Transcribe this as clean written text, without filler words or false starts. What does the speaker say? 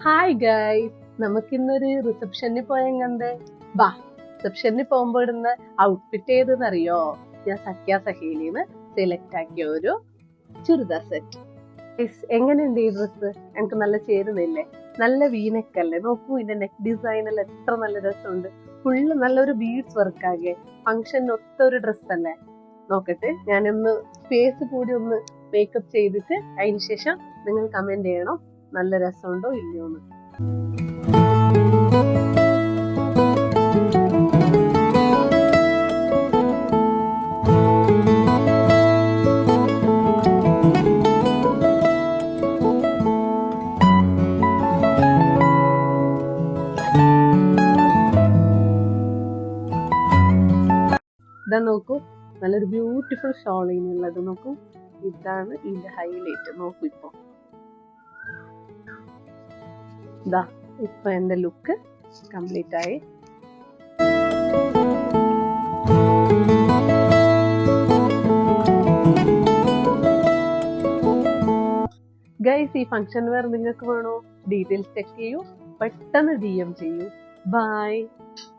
Hi guys, നമുക്കിന്നൊരു റിസപ്ഷനിൽ പോയെങ്കണ്ടേ. ബാ, റിസപ്ഷനിൽ പോകുമ്പോ ഇടുന്ന ഔട്ട്ഫിറ്റ് ഏതെന്നറിയോ? ഞാൻ സഖ്യ സഹേലിന്ന് സെലക്ട് ആക്കിയ ഒരു ചുരിദാർ സെറ്റ്. എങ്ങനെയുണ്ട് ഈ ഡ്രസ്സ്? എനിക്ക് നല്ല ചേരുന്നില്ലേ? നല്ല വീനെക്കല്ലേ? നോക്കൂ, ഇതിന്റെ നെക്ക് ഡിസൈൻ എല്ലാം എത്ര നല്ല രസമുണ്ട്. ഫുള്ള് നല്ലൊരു ബീഡ്സ് വർക്ക് ആകെ. ഫംഗ്ഷന് ഒത്ത ഒരു ഡ്രസ് അല്ലേ? നോക്കട്ടെ, ഞാനൊന്ന് ഫേസ് കൂടി ഒന്ന് മേക്കപ്പ് ചെയ്തിട്ട് അതിന് ശേഷം നിങ്ങൾ കമന്റ് ചെയ്യണം നല്ല രസമുണ്ടോ ഇല്ലയോന്ന്. ഇതാ നോക്കൂ, നല്ലൊരു ബ്യൂട്ടിഫുൾ ഷോളിനുള്ളത് നോക്കൂ. ഇതാണ് ഇതിന്റെ ഹൈലൈറ്റ്. നോക്കൂ, ഇപ്പൊ എന്റെ ലുക്ക് കംപ്ലീറ്റ് ആയി. ഗൈസ്, ഈ ഫംഗ്ഷൻ വെയർ നിങ്ങൾക്ക് വേണോ? ഡീറ്റെയിൽസ് ചെക്ക് ചെയ്യൂ, പെട്ടെന്ന് DM ചെയ്യൂ. ബൈ.